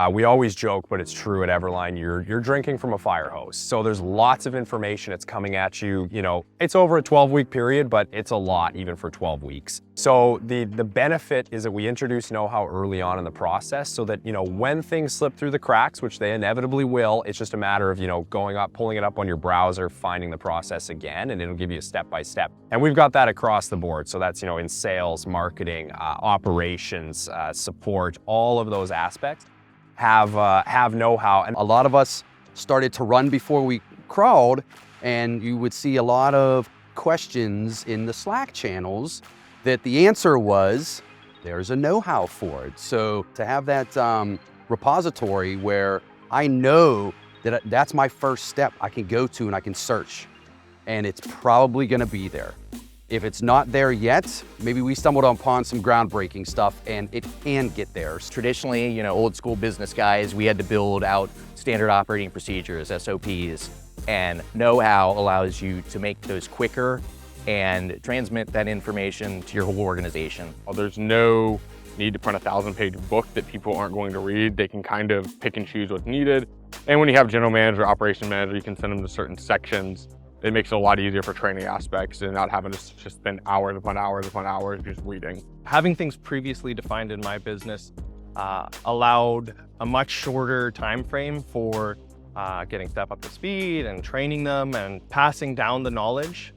We always joke, but it's true at Everline, you're drinking from a fire hose. So there's lots of information that's coming at you. You know, it's over a 12-week period, but it's a lot even for 12 weeks. So the benefit is that we introduce KnowHow early on in the process so that, you know, when things slip through the cracks, which they inevitably will, it's just a matter of, you know, going up, pulling it up on your browser, finding the process again, and it'll give you a step-by-step. And we've got that across the board. So that's, you know, in sales, marketing, operations, support, all of those aspects have KnowHow. And a lot of us started to run before we crawled, and you would see a lot of questions in the Slack channels that the answer was, there's a KnowHow for it. So to have that repository where I know that that's my first step I can go to and I can search, and it's probably gonna be there. If it's not there yet, maybe we stumbled upon some groundbreaking stuff and it can get there. Traditionally, you know, old school business guys, we had to build out standard operating procedures, SOPs, and KnowHow allows you to make those quicker and transmit that information to your whole organization. There's no need to print a 1,000-page book that people aren't going to read. They can kind of pick and choose what's needed. And when you have general manager, operation manager, you can send them to certain sections. It makes it a lot easier for training aspects and not having to just spend hours upon hours upon hours just reading. Having things previously defined in my business allowed a much shorter time frame for getting staff up to speed and training them and passing down the knowledge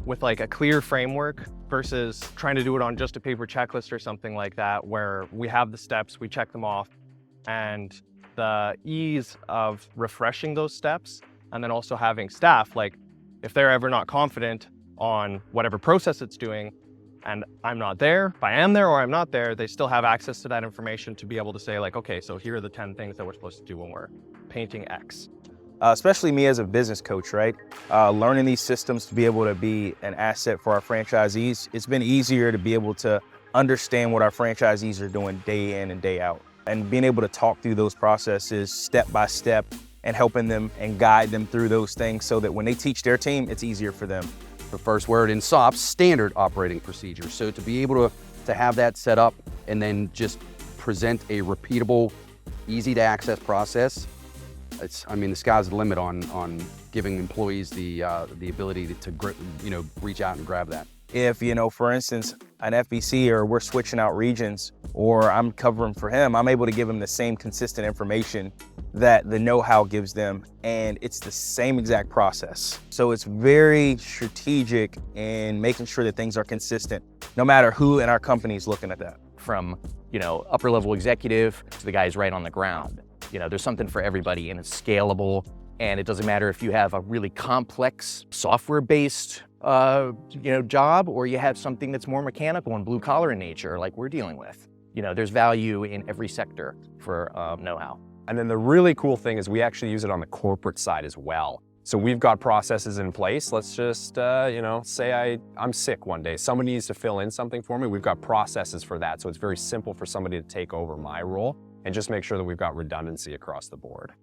with like a clear framework versus trying to do it on just a paper checklist or something like that, where we have the steps, we check them off, and the ease of refreshing those steps, and then also having staff, like, if they're ever not confident on whatever process it's doing, and I'm not there, if I am there or I'm not there, they still have access to that information to be able to say like, okay, so here are the 10 things that we're supposed to do when we're painting X. Especially me as a business coach, right? Learning these systems to be able to be an asset for our franchisees, it's been easier to be able to understand what our franchisees are doing day in and day out. And being able to talk through those processes step by step and helping them and guide them through those things so that when they teach their team, it's easier for them. The first word in SOP, standard operating procedure. So to be able to have that set up and then just present a repeatable, easy to access process, I mean, the sky's the limit on giving employees the ability to you know, reach out and grab that. If, you know, for instance, an FBC or we're switching out regions or I'm covering for him, I'm able to give him the same consistent information that the KnowHow gives them, and it's the same exact process. So it's very strategic in making sure that things are consistent, no matter who in our company is looking at that. From, you know, upper level executive to the guys right on the ground. You know, there's something for everybody and it's scalable, and it doesn't matter if you have a really complex software-based you know, job, or you have something that's more mechanical and blue collar in nature like we're dealing with. You know, there's value in every sector for KnowHow. And then the really cool thing is we actually use it on the corporate side as well. So we've got processes in place. Let's just, you know, say I'm sick one day. Somebody needs to fill in something for me. We've got processes for that. So it's very simple for somebody to take over my role and just make sure that we've got redundancy across the board.